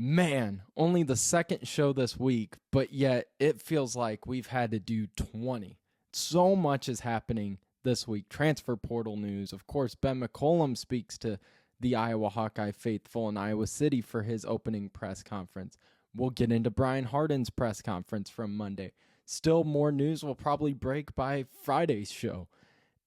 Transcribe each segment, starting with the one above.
Man, only the second show this week, but yet it feels like we've had to do 20. So much is happening this week. Transfer portal news. Of course, Ben McCollum speaks to the Iowa Hawkeye faithful in Iowa City for his opening press conference. We'll get into Brian Hardin's press conference from Monday. Still more news will probably break by Friday's show.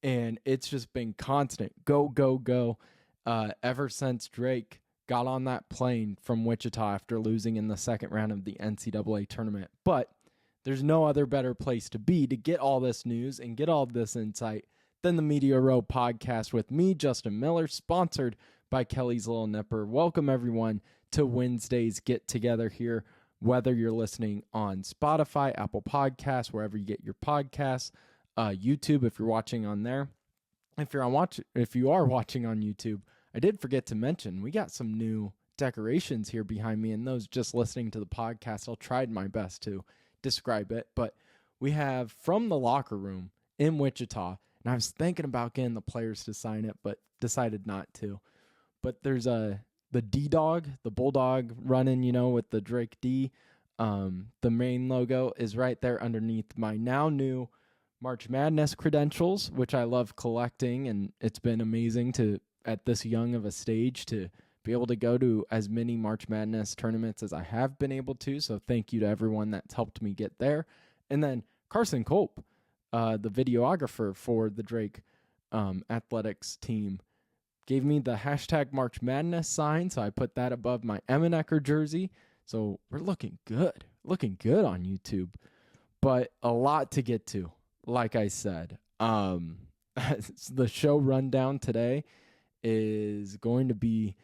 And it's just been constant. Go, go, go. Ever since Drake got on that plane from Wichita after losing in the second round of the NCAA tournament. But there's no other better place to be to get all this news and get all this insight than the Media Row podcast with me, Justin Miller, sponsored by Kelly's Little Nipper. Welcome, everyone, to Wednesday's Get Together here, whether you're listening on Spotify, Apple Podcasts, wherever you get your podcasts, YouTube if you're watching on there. If you are watching on YouTube, I did forget to mention, we got some new decorations here behind me, and those just listening to the podcast, I'll try my best to describe it, but we have From the Locker Room in Wichita, and I was thinking about getting the players to sign it, but decided not to. But there's the D-Dog, the Bulldog running, with the Drake D. The main logo is right there underneath my now new March Madness credentials, which I love collecting, and it's been amazing to, at this young of a stage, to be able to go to as many March Madness tournaments as I have been able to. So thank you to everyone that's helped me get there. And then Carson Culp, the videographer for the Drake athletics team, gave me the hashtag March Madness sign. So I put that above my Emmenecker jersey. So we're looking good on YouTube, but a lot to get to. Like I said, the show rundown today is going to be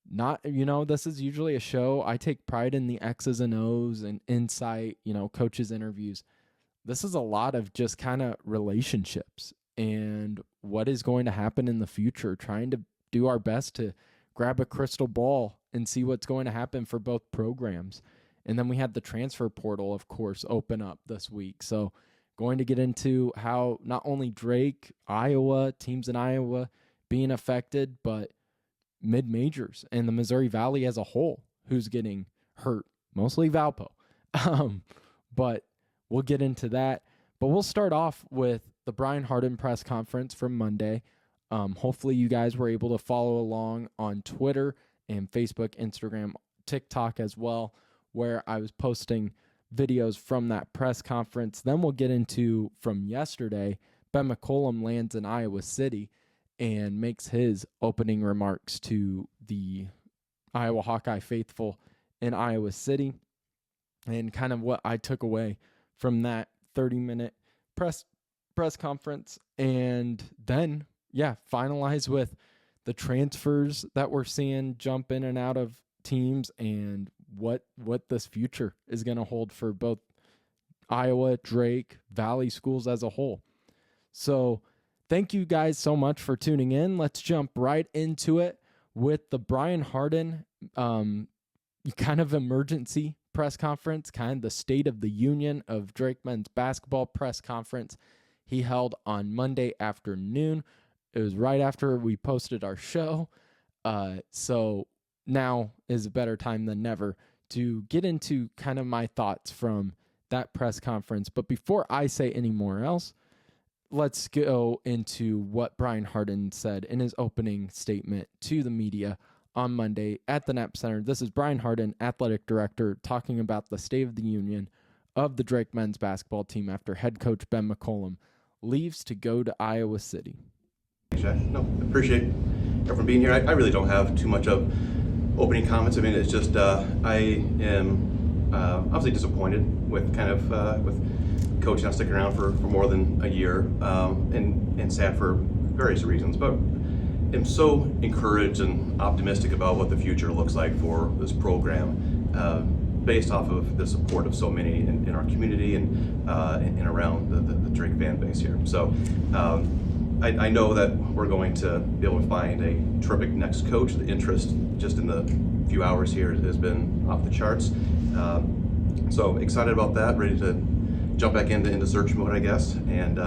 not, this is usually a show. I take pride in the X's and O's and insight, coaches' interviews. This is a lot of just kind of relationships and what is going to happen in the future, trying to do our best to grab a crystal ball and see what's going to happen for both programs. And then we had the transfer portal, of course, open up this week. So going to get into how not only Drake, Iowa, teams in Iowa being affected, but mid-majors and the Missouri Valley as a whole, who's getting hurt, mostly Valpo. But we'll get into that. But we'll start off with the Brian Hardin press conference from Monday. Hopefully you guys were able to follow along on Twitter and Facebook, Instagram, TikTok as well, where I was posting videos from that press conference. Then we'll get into, from yesterday, Ben McCollum lands in Iowa City and makes his opening remarks to the Iowa Hawkeye faithful in Iowa City, and kind of what I took away from that 30-minute press conference. And then, finalize with the transfers that we're seeing jump in and out of teams and what this future is going to hold for both Iowa, Drake, Valley schools as a whole. So thank you guys so much for tuning in. Let's jump right into it with the Brian Hardin kind of emergency press conference, kind of the State of the Union of Drake men's basketball press conference he held on Monday afternoon. It was right after we posted our show. So now is a better time than never to get into kind of my thoughts from that press conference. But before I say any more else, let's go into what Brian Hardin said in his opening statement to the media on Monday at the Knapp Center. This is Brian Hardin, athletic director, talking about the State of the Union of the Drake men's basketball team after head coach Ben McCollum leaves to go to Iowa City. No, appreciate everyone being here. I really don't have too much of opening comments. I mean, it's just I am obviously disappointed with with coach not sticking around for more than a year, and sad for various reasons. But I'm so encouraged and optimistic about what the future looks like for this program, based off of the support of so many in our community and around the Drake fan base here. So I know that we're going to be able to find a terrific next coach. The interest just in the few hours here has been off the charts. So excited about that, ready to jump back into search mode, I guess, and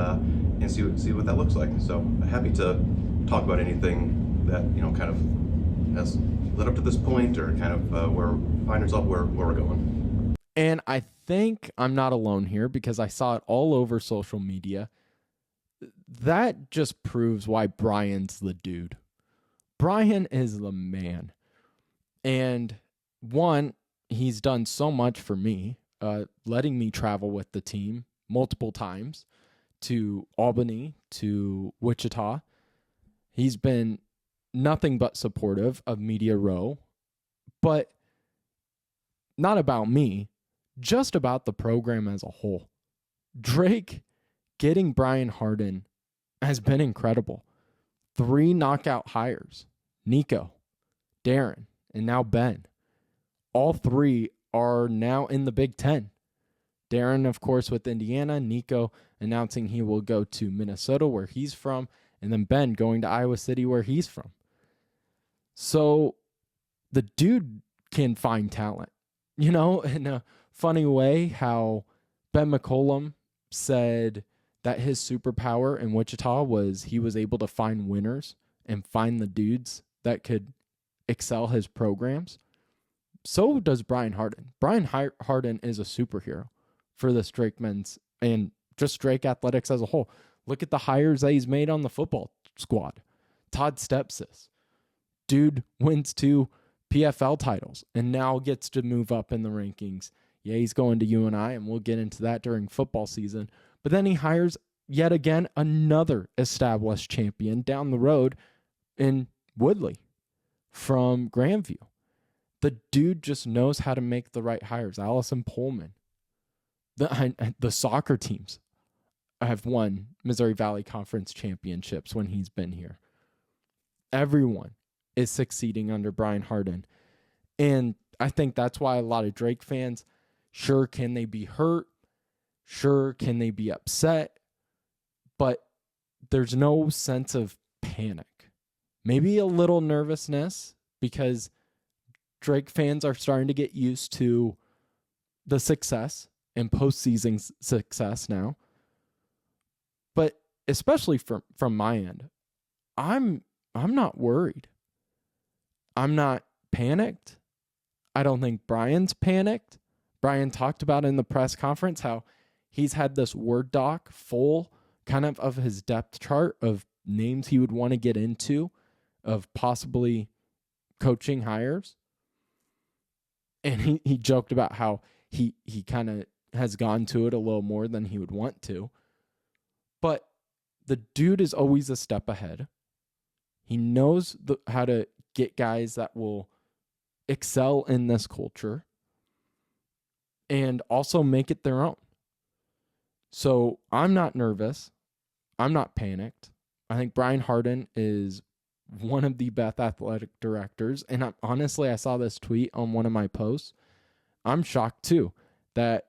see what that looks like. So happy to talk about anything that kind of has led up to this point, or kind of where we find ourselves, where we're going? And I think I'm not alone here because I saw it all over social media. That just proves why Brian's the dude. Brian is the man. And one, he's done so much for me, letting me travel with the team multiple times to Albany, to Wichita. He's been nothing but supportive of Media Row, but not about me, just about the program as a whole. Drake getting Brian Hardin has been incredible. 3 knockout hires: Nico, Darren, and now Ben. All 3 are now in the Big Ten. Darren, of course, with Indiana. Nico announcing he will go to Minnesota, where he's from. And then Ben going to Iowa City, where he's from. So the dude can find talent. You know, in a funny way, how Ben McCollum said that his superpower in Wichita was he was able to find winners and find the dudes that could excel his programs. So does Brian Hardin. Brian Hardin is a superhero for the Drake men's and just Drake athletics as a whole. Look at the hires that he's made on the football squad. Todd Stepsis. Dude wins 2 PFL titles and now gets to move up in the rankings. Yeah, he's going to UNI, and we'll get into that during football season. But then he hires yet again another established champion down the road in Woodley from Grandview. The dude just knows how to make the right hires. Allison Pullman. The soccer teams have won Missouri Valley Conference championships when he's been here. Everyone is succeeding under Brian Hardin. And I think that's why a lot of Drake fans, sure, can they be hurt? Sure, can they be upset? But there's no sense of panic. Maybe a little nervousness because Drake fans are starting to get used to the success and postseason success now. But especially from my end, I'm not worried. I'm not panicked. I don't think Brian's panicked. Brian talked about in the press conference how he's had this Word doc full kind of his depth chart of names he would want to get into, of possibly coaching hires. And he joked about how he kind of has gone to it a little more than he would want to. But the dude is always a step ahead. He knows how to get guys that will excel in this culture and also make it their own. So I'm not nervous. I'm not panicked. I think Brian Hardin is one of the best athletic directors. And I saw this tweet on one of my posts. I'm shocked too that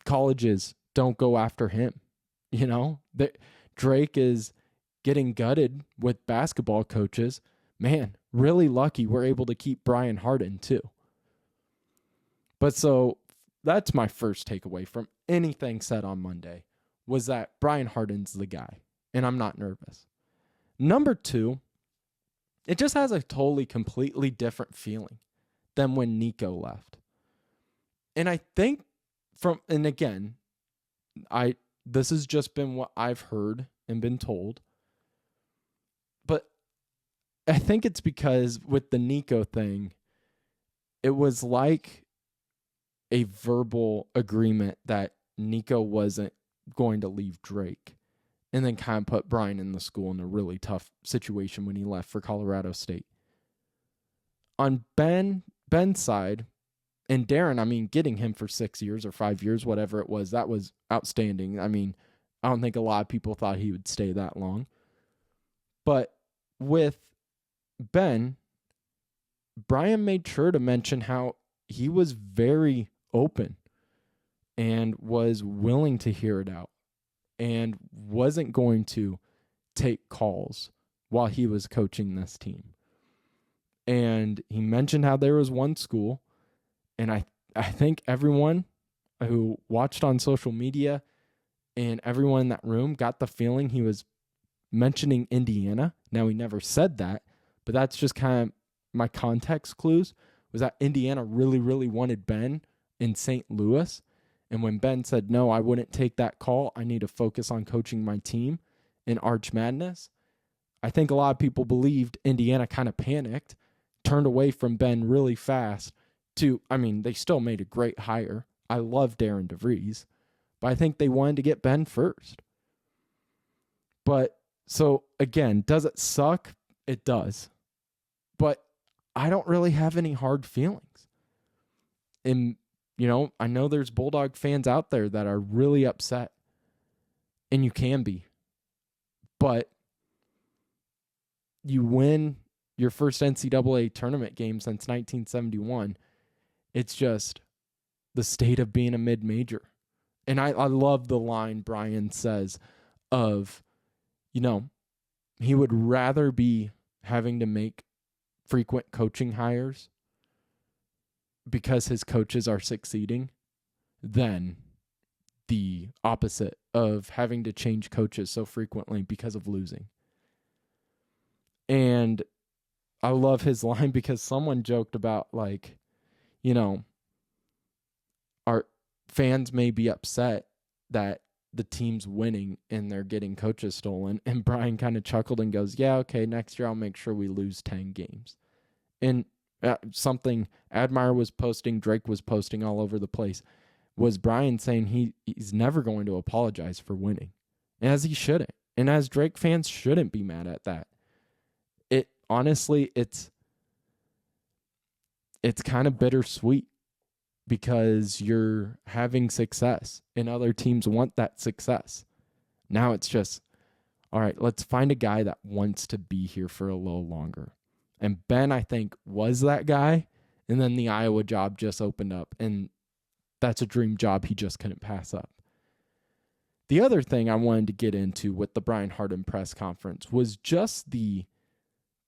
colleges don't go after him. You know, that Drake is getting gutted with basketball coaches. Man, really lucky we're able to keep Brian Hardin too. But so that's my first takeaway from anything said on Monday, was that Brian Hardin's the guy, and I'm not nervous. Number 2, it just has a totally, completely different feeling than when Nico left. And I think this has just been what I've heard and been told. But I think it's because with the Nico thing, it was like a verbal agreement that Nico wasn't going to leave Drake, and then kind of put Brian in the school in a really tough situation when he left for Colorado State. On Ben's side, and Darren, getting him for 6 years or 5 years, whatever it was, that was outstanding. I don't think a lot of people thought he would stay that long. But with Ben, Brian made sure to mention how he was very open and was willing to hear it out and wasn't going to take calls while he was coaching this team. And he mentioned how there was one school, and I think everyone who watched on social media and everyone in that room got the feeling he was mentioning Indiana. Now, he never said that, but that's just kind of my context clues was that Indiana really, really wanted Ben in St. Louis. And when Ben said, no, I wouldn't take that call, I need to focus on coaching my team in Arch Madness, I think a lot of people believed Indiana kind of panicked, turned away from Ben really fast they still made a great hire. I love Darren DeVries, but I think they wanted to get Ben first. But so again, does it suck? It does. But I don't really have any hard feelings. And, I know there's Bulldog fans out there that are really upset, and you can be. But you win your first NCAA tournament game since 1971. It's just the state of being a mid-major. And I love the line Brian says of, he would rather be having to make frequent coaching hires because his coaches are succeeding than the opposite of having to change coaches so frequently because of losing. And I love his line because someone joked about our fans may be upset that the team's winning and they're getting coaches stolen. And Brian kind of chuckled and goes, yeah, okay, next year I'll make sure we lose 10 games. And something Admire was posting, Drake was posting all over the place, was Brian saying he's never going to apologize for winning, as he shouldn't. And as Drake fans shouldn't be mad at that. Honestly, it's kind of bittersweet because you're having success and other teams want that success. Now it's just, all right, let's find a guy that wants to be here for a little longer. And Ben, I think, was that guy. And then the Iowa job just opened up, and that's a dream job he just couldn't pass up. The other thing I wanted to get into with the Brian Hardin press conference was just the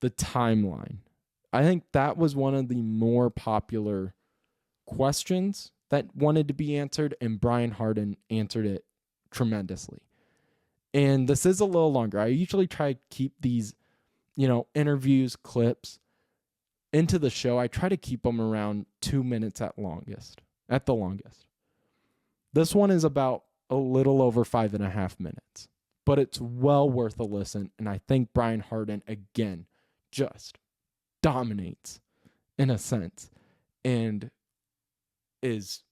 timeline. I think that was one of the more popular questions that wanted to be answered, and Brian Hardin answered it tremendously. And this is a little longer. I usually try to keep these, interviews, clips into the show. I try to keep them around 2 minutes at the longest. This one is about a little over 5.5 minutes, but it's well worth a listen. And I think Brian Hardin, again, just dominates in a sense, and is,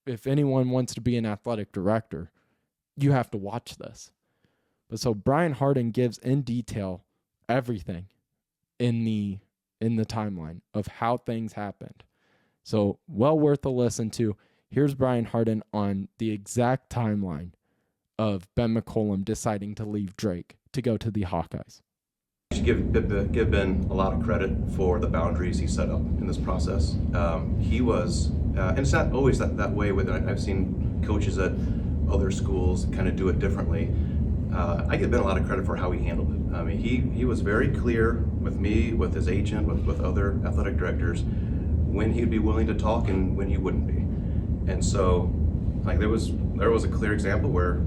if anyone wants to be an athletic director, you have to watch this. But so Brian Hardin gives in detail everything in the timeline of how things happened. So well worth a listen to. Here's Brian Hardin on the exact timeline of Ben McCollum deciding to leave Drake to go to the Hawkeyes. I should give Ben a lot of credit for the boundaries he set up in this process. He was, and it's not always that way with it. I've seen coaches at other schools kind of do it differently. I give Ben a lot of credit for how he handled it. I mean, he was very clear with me, with his agent, with other athletic directors, when he'd be willing to talk and when he wouldn't be. And so, there was a clear example where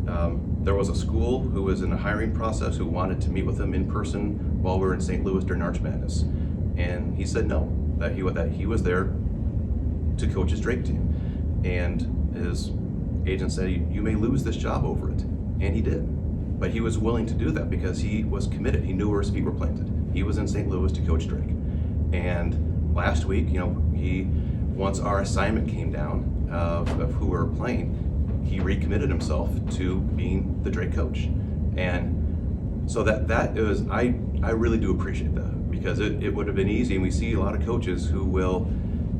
there was a school who was in a hiring process who wanted to meet with him in person while we were in St. Louis during Arch Madness, and he said no, that he was there to coach his Drake team, and his agent said, you may lose this job over it, and he did, but he was willing to do that because he was committed. He knew where his feet were planted. He was in St. Louis to coach Drake, and last week, once our assignment came down of who we were playing, he recommitted himself to being the Drake coach. And so that is, I really do appreciate that, because it would have been easy, and we see a lot of coaches who will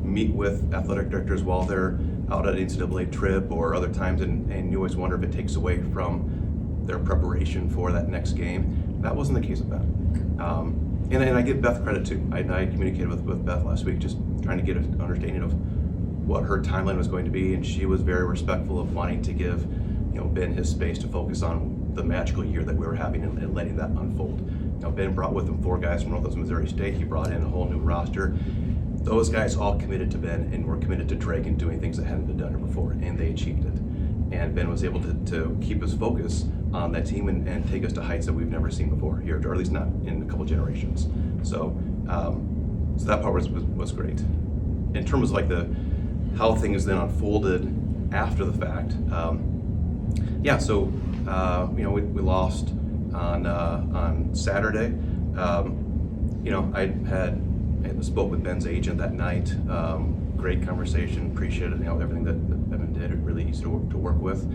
meet with athletic directors while they're out at an NCAA trip or other times, and you always wonder if it takes away from their preparation for that next game. That wasn't the case with Beth. And I give Beth credit too. I communicated with Beth last week, just trying to get an understanding of what her timeline was going to be, and she was very respectful of wanting to give Ben his space to focus on the magical year that we were having and letting that unfold. Ben brought with him 4 guys from Northwest Missouri State. He brought in a whole new roster. Those guys all committed to Ben and were committed to Drake and doing things that hadn't been done before, and they achieved it. And Ben was able to keep his focus on that team and take us to heights that we've never seen before here, or at least not in a couple generations. So So that part was great. In terms of like how things then unfolded after the fact, we lost on Saturday. I spoke with Ben's agent that night. Great conversation. Appreciated everything that Evan did. Really easy to work with.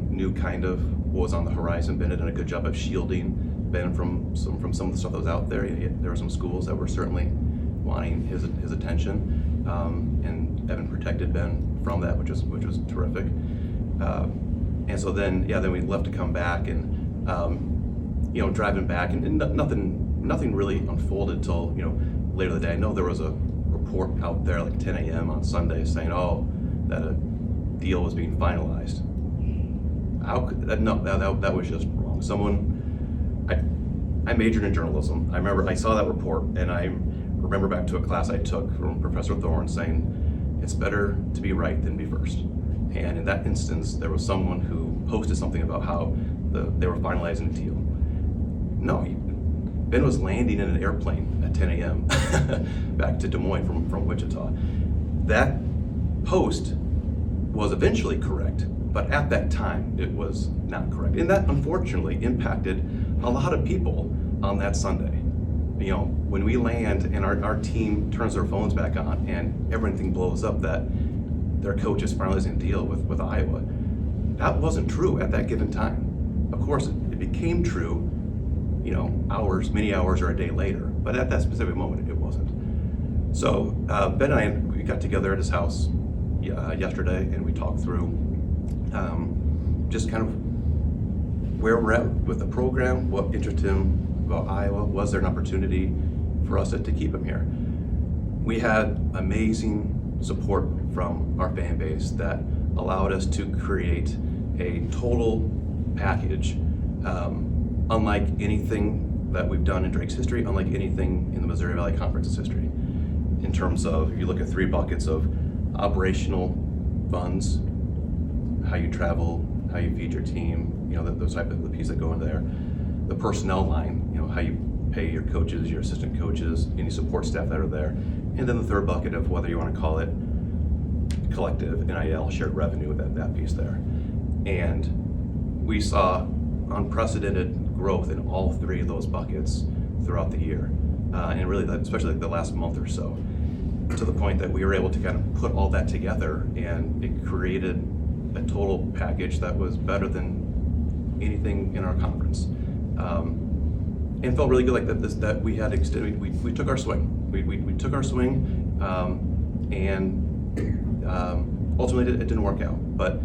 Knew kind of what was on the horizon. Ben had done a good job of shielding Ben from some of the stuff that was out there. There were some schools that were certainly wanting his attention, and Evan protected Ben from that, which was terrific. And so then we left to come back, and driving back, and nothing really unfolded till later in the day. I know there was a report out there like 10 a.m. on Sunday saying, that a deal was being finalized. How could that? No, that was just wrong. I majored in journalism. I remember I saw that report, and I remember back to a class I took from Professor Thorne saying, it's better to be right than be first. And in that instance, there was someone who posted something about how they were finalizing a deal. No, Ben was landing in an airplane at 10 a.m. back to Des Moines from Wichita. That post was eventually correct, but at that time it was not correct. And that unfortunately impacted a lot of people on that Sunday. When we land and our team turns their phones back on and everything blows up that their coach is finalizing a deal with Iowa, that wasn't true at that given time. Of course, it became true, many hours or a day later, but at that specific moment, it wasn't. So Ben and we got together at his house yesterday, and we talked through just kind of where we're at with the program, what interested him about Iowa. Was there an opportunity for us to keep him here? We had amazing support from our fan base that allowed us to create a total package, unlike anything that we've done in Drake's history, unlike anything in the Missouri Valley Conference's history. In terms of, if you look at 3 buckets of operational funds, how you travel, how you feed your team, those type of the pieces that go in there. The personnel line, how you pay your coaches, your assistant coaches, any support staff that are there. And then the 3rd bucket of whether you want to call it collective, NIL, shared revenue, that piece there. And we saw unprecedented growth in all 3 of those buckets throughout the year. And really, especially the last month or so, to the point that we were able to kind of put all that together, and it created a total package that was better than anything in our conference. And felt really good like that we had extended, we took our swing. We took our swing, and ultimately it didn't work out. But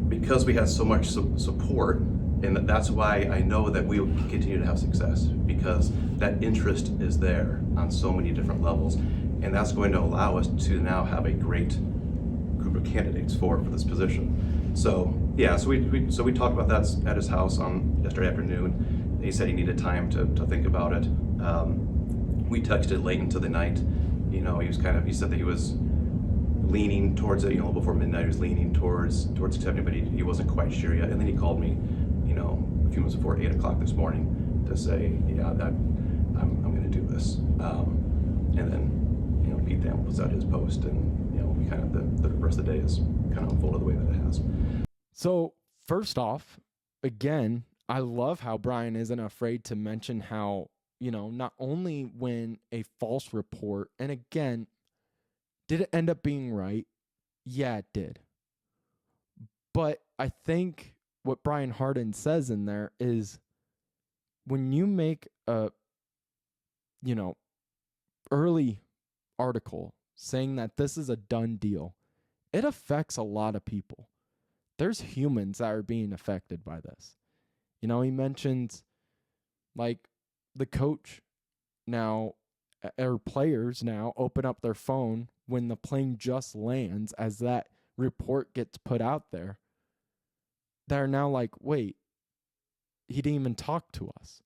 because we had so much support, and that's why I know that we will continue to have success, because that interest is there on so many different levels, and that's going to allow us to now have a great group of candidates for this position. So we talked about that at his house on yesterday afternoon. He said he needed time to think about it. We texted late into the night. He said that he was leaning towards it, a little before midnight. He was leaning towards accepting, but he wasn't quite sure yet. And then he called me, a few minutes before 8 o'clock this morning to say, I'm going to do this. And then, Pete Thamel puts out his post, and we kind of the rest of the day has kind of unfolded the way that it has. So first off, again, I love how Brian isn't afraid to mention how, not only when a false report, and again, did it end up being right? Yeah, it did. But I think what Brian Hardin says in there is when you make a, early article saying that this is a done deal, it affects a lot of people. There's humans that are being affected by this. He mentions like the coach now, or players now open up their phone when the plane just lands, as that report gets put out there. They're now like, wait, he didn't even talk to us.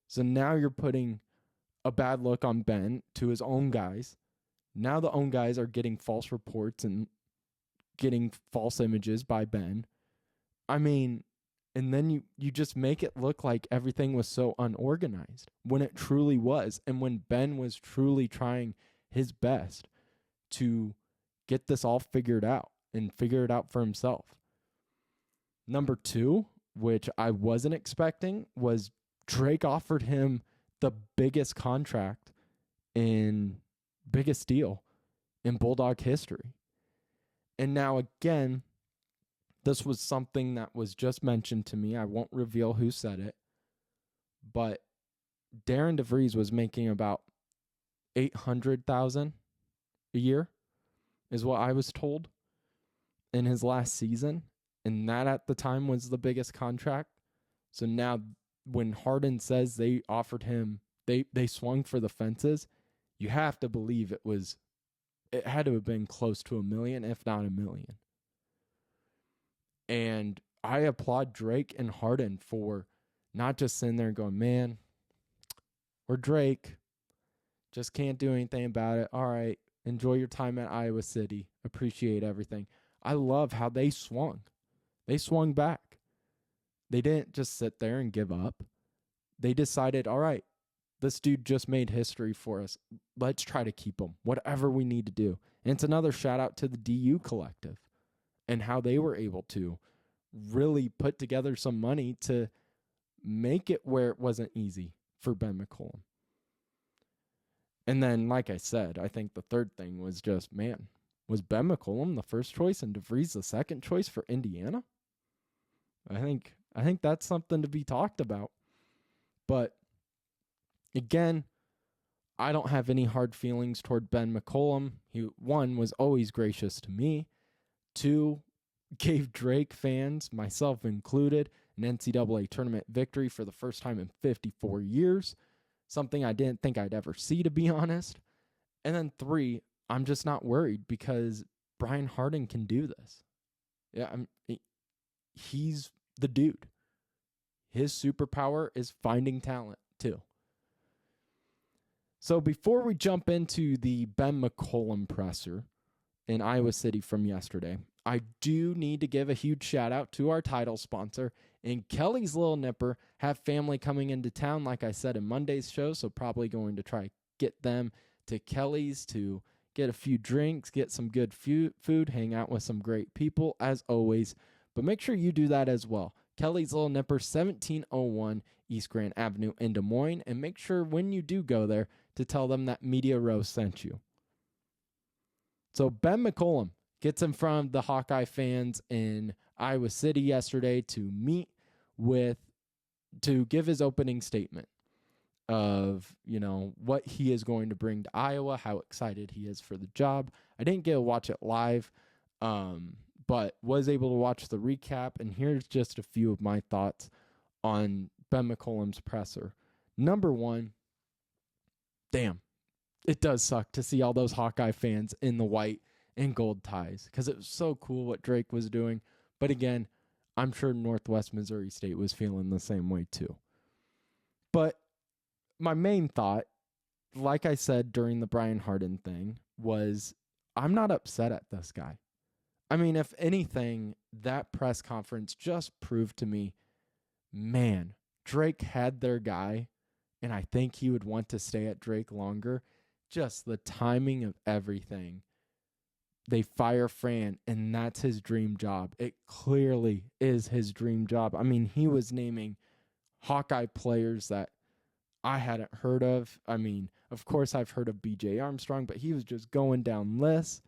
So now you're putting a bad look on Ben to his own guys. Now the own guys are getting false reports and getting false images by Ben. I mean, And then you just make it look like everything was so unorganized when it truly was. And when Ben was truly trying his best to get this all figured out and figure it out for himself. Number 2, which I wasn't expecting, was Drake offered him the biggest contract biggest deal in Bulldog history. And now again, this was something that was just mentioned to me. I won't reveal who said it, but Darren DeVries was making about $800,000 a year, is what I was told, in his last season, and that at the time was the biggest contract. So now, when Hardin says they offered him, they swung for the fences, you have to believe it had to have been close to $1 million, if not $1 million. And I applaud Drake and Hardin for not just sitting there going, man, we're Drake, just can't do anything about it. All right, enjoy your time at Iowa City. Appreciate everything. I love how they swung. They swung back. They didn't just sit there and give up. They decided, all right, this dude just made history for us. Let's try to keep him, whatever we need to do. And it's another shout out to the DU collective and how they were able to really put together some money to make it where it wasn't easy for Ben McCollum. And then, like I said, I think the third thing was just, man, was Ben McCollum the first choice and DeVries the second choice for Indiana? I think that's something to be talked about. But again, I don't have any hard feelings toward Ben McCollum. He, 1, was always gracious to me. 2, gave Drake fans, myself included, an NCAA tournament victory for the first time in 54 years. Something I didn't think I'd ever see, to be honest. And then 3, I'm just not worried because Brian Hardin can do this. Yeah, he's the dude. His superpower is finding talent too. So before we jump into the Ben McCollum presser in Iowa City from yesterday, I do need to give a huge shout out to our title sponsor. And Kelly's Little Nipper have family coming into town, like I said in Monday's show, so probably going to try get them to Kelly's to get a few drinks, get some good food, hang out with some great people, as always. But make sure you do that as well. Kelly's Little Nipper, 1701 East Grand Avenue in Des Moines. And make sure when you do go there to tell them that Media Row sent you. So Ben McCollum gets in front of the Hawkeye fans in Iowa City yesterday to give his opening statement of, what he is going to bring to Iowa, how excited he is for the job. I didn't get to watch it live, but was able to watch the recap. And here's just a few of my thoughts on Ben McCollum's presser. Number 1, damn, it does suck to see all those Hawkeye fans in the white and gold ties because it was so cool what Drake was doing. But again, I'm sure Northwest Missouri State was feeling the same way too. But my main thought, like I said during the Brian Hardin thing, was I'm not upset at this guy. I mean, if anything, that press conference just proved to me, man, Drake had their guy, and I think he would want to stay at Drake longer. Just the timing of everything. They fire Fran, and that's his dream job. It clearly is his dream job. I mean, he was naming Hawkeye players that I hadn't heard of. I mean, of course, I've heard of B.J. Armstrong, but he was just going down lists,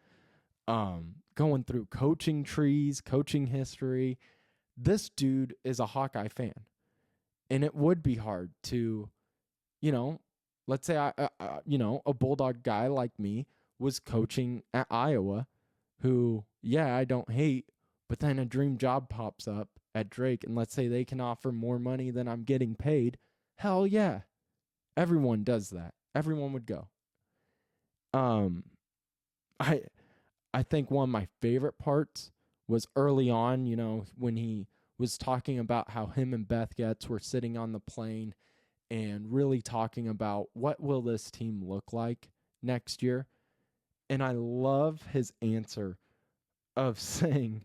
going through coaching trees, coaching history. This dude is a Hawkeye fan, and it would be hard to, let's say a Bulldog guy like me was coaching at Iowa, who, I don't hate, but then a dream job pops up at Drake, and let's say they can offer more money than I'm getting paid. Hell yeah. Everyone does that. Everyone would go. I think one of my favorite parts was early on, when he was talking about how him and Beth Getz were sitting on the plane and really talking about what will this team look like next year. And I love his answer of saying,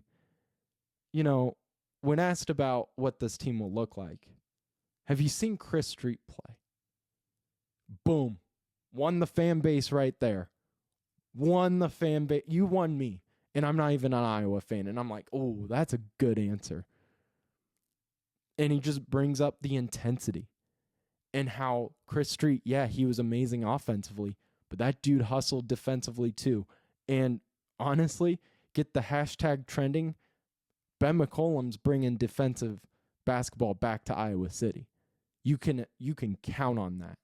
when asked about what this team will look like, have you seen Chris Street play? Boom. Won the fan base right there. Won the fan base. You won me. And I'm not even an Iowa fan. And I'm like, oh, that's a good answer. And he just brings up the intensity and how Chris Street, yeah, he was amazing offensively, but that dude hustled defensively too. And honestly, get the hashtag trending. Ben McCollum's bringing defensive basketball back to Iowa City. You can count on that.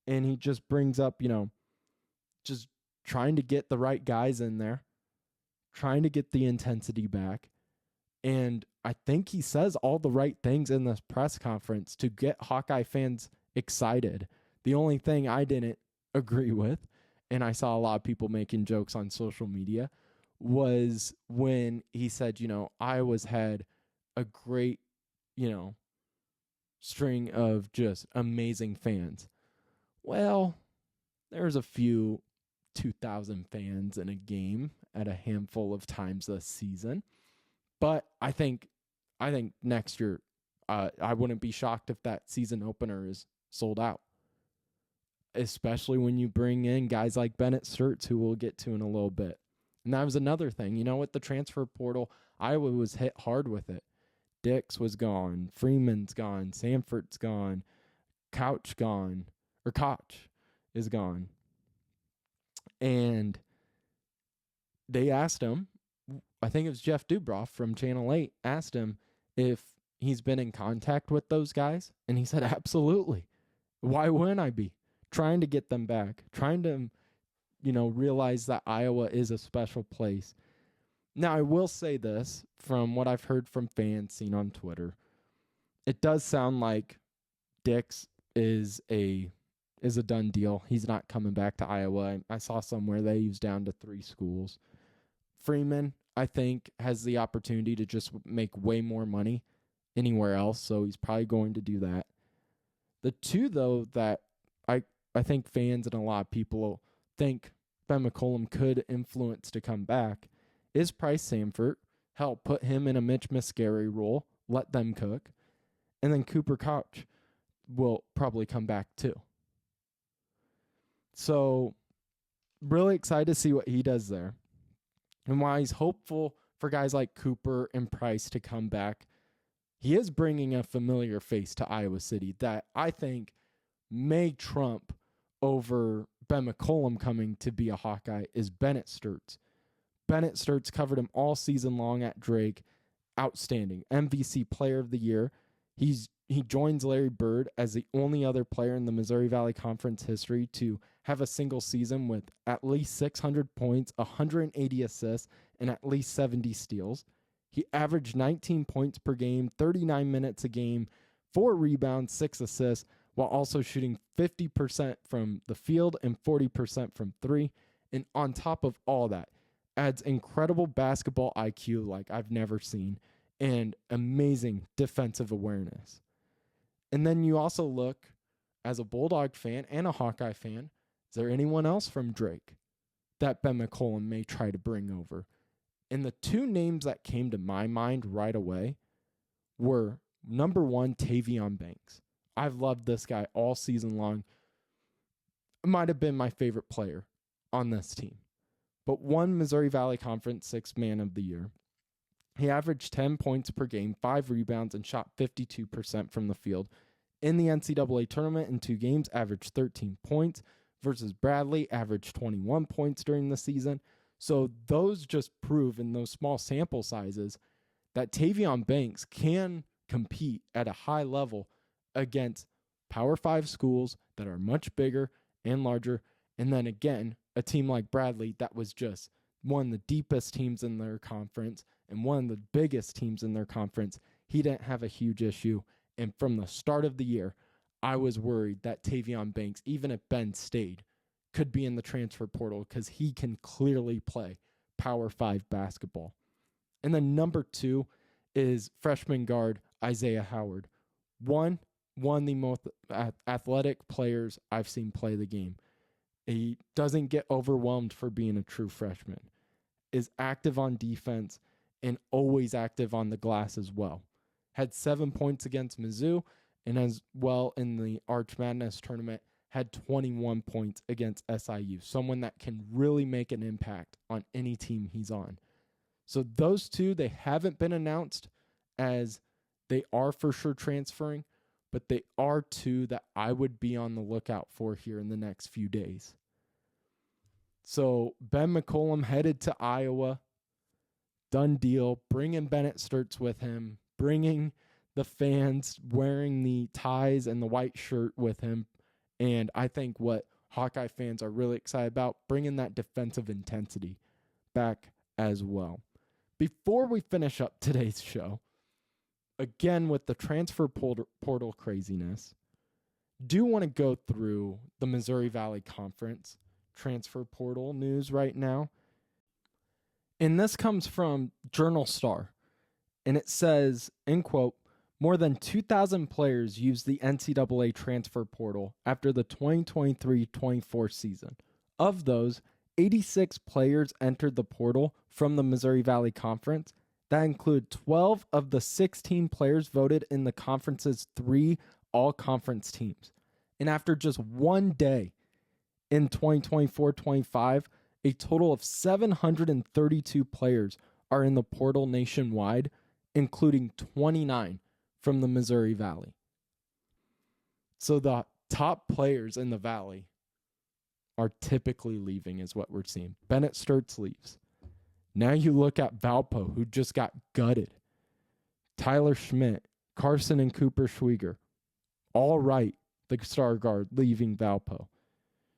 And he just brings up, just trying to get the right guys in there, trying to get the intensity back. And I think he says all the right things in this press conference to get Hawkeye fans excited. The only thing I didn't agree with, and I saw a lot of people making jokes on social media, was when he said, Iowa's had a great, string of just amazing fans. Well, there's a few 2,000 fans in a game at a handful of times this season. But I think next year, I wouldn't be shocked if that season opener is sold out. Especially when you bring in guys like Bennett Sturts, who we'll get to in a little bit. And that was another thing. With the transfer portal, Iowa was hit hard with it. Dix was gone. Freeman's gone. Sanford's gone. Koch is gone. And they asked him, I think it was Jeff Dubroff from Channel 8, asked him if he's been in contact with those guys. And he said, absolutely. Why wouldn't I be? Trying to get them back. Trying to, realize that Iowa is a special place. Now, I will say this, from what I've heard from fans seen on Twitter, it does sound like Dix is a done deal. He's not coming back to Iowa. I saw somewhere that he was down to 3 schools. Freeman, I think, has the opportunity to just make way more money anywhere else, so he's probably going to do that. The two, though, that I think fans and a lot of people think Ben McCollum could influence to come back is Price Sanford. Hell, put him in a Mitch Muscari role, let them cook. And then Cooper Koch will probably come back too. So, really excited to see what he does there. And while he's hopeful for guys like Cooper and Price to come back, he is bringing a familiar face to Iowa City that I think may trump over Ben McCollum coming to be a Hawkeye is Bennett Sturts. Bennett Sturts covered him all season long at Drake. Outstanding. MVC Player of the Year. He joins Larry Bird as the only other player in the Missouri Valley Conference history to have a single season with at least 600 points, 180 assists, and at least 70 steals. He averaged 19 points per game, 39 minutes a game, 4 rebounds, 6 assists, while also shooting 50% from the field and 40% from 3. And on top of all that, adds incredible basketball IQ like I've never seen and amazing defensive awareness. And then you also look, as a Bulldog fan and a Hawkeye fan, is there anyone else from Drake that Ben McCollum may try to bring over? And the 2 names that came to my mind right away were, number 1, Tavion Banks. I've loved this guy all season long. Might have been my favorite player on this team. But won Missouri Valley Conference 6th Man of the Year. He averaged 10 points per game, 5 rebounds, and shot 52% from the field. In the NCAA tournament in 2 games, averaged 13 points versus Bradley, averaged 21 points during the season. So those just prove in those small sample sizes that Tavion Banks can compete at a high level against Power 5 schools that are much bigger and larger. And then again, a team like Bradley that was just one of the deepest teams in their conference and one of the biggest teams in their conference. He didn't have a huge issue. And from the start of the year, I was worried that Tavion Banks, even if Ben stayed, could be in the transfer portal because he can clearly play Power 5 basketball. And then number 2 is freshman guard Isaiah Howard. One of the most athletic players I've seen play the game. He doesn't get overwhelmed for being a true freshman, is active on defense, and always active on the glass as well. Had 7 points against Mizzou, and as well in the Arch Madness tournament, had 21 points against SIU. Someone that can really make an impact on any team he's on. So those two, they haven't been announced as they are for sure transferring, but they are two that I would be on the lookout for here in the next few days. So Ben McCollum headed to Iowa. Done deal. Bringing Bennett Sturts with him. Bringing the fans wearing the ties and the white shirt with him. And I think what Hawkeye fans are really excited about, bringing that defensive intensity back as well. Before we finish up today's show, again with the transfer portal craziness, do want to go through the Missouri Valley Conference transfer portal news right now. And this comes from Journal Star. And it says, in quote, more than 2,000 players used the NCAA transfer portal after the 2023-24 season. Of those, 86 players entered the portal from the Missouri Valley Conference. That include 12 of the 16 players voted in the conference's 3 all-conference teams. And after just one day in 2024-25, a total of 732 players are in the portal nationwide, including 29 from the Missouri Valley. So the top players in the Valley are typically leaving, is what we're seeing. Bennett Sturts leaves. Now you look at Valpo, who just got gutted. Tyler Schmidt, Carson and Cooper Schwieger. All right, the star guard leaving Valpo.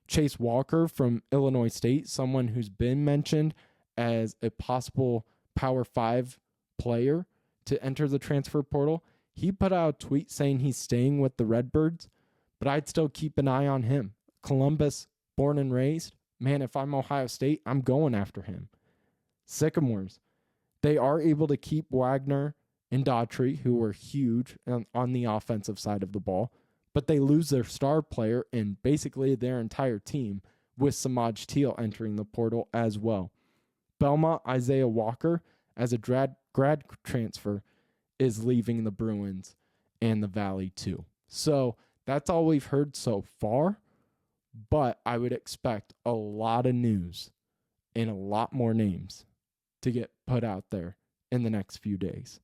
Chase Walker from Illinois State, someone who's been mentioned as a possible Power 5 player to enter the transfer portal. He put out a tweet saying he's staying with the Redbirds, but I'd still keep an eye on him. Columbus, born and raised. Man, if I'm Ohio State, I'm going after him. Sycamores, they are able to keep Wagner and Daughtry, who were huge on the offensive side of the ball, but they lose their star player and basically their entire team with Samaj Teal entering the portal as well. Belmont, Isaiah Walker, as a grad transfer, is leaving the Bruins and the Valley too. So that's all we've heard so far, but I would expect a lot of news and a lot more names to get put out there in the next few days.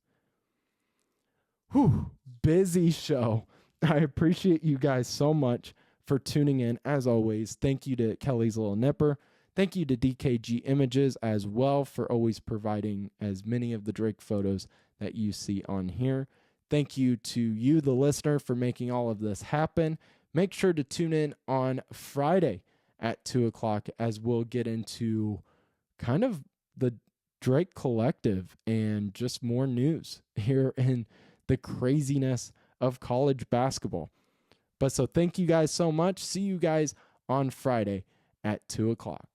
Whew, busy show. I appreciate you guys so much for tuning in. As always, thank you to Kelly's Little Nipper. Thank you to DKG Images as well for always providing as many of the Drake photos that you see on here. Thank you to you, the listener, for making all of this happen. Make sure to tune in on Friday at 2 o'clock as we'll get into kind of the Drake Collective and just more news here in the craziness of college basketball. But so thank you guys so much. See you guys on Friday at 2 o'clock.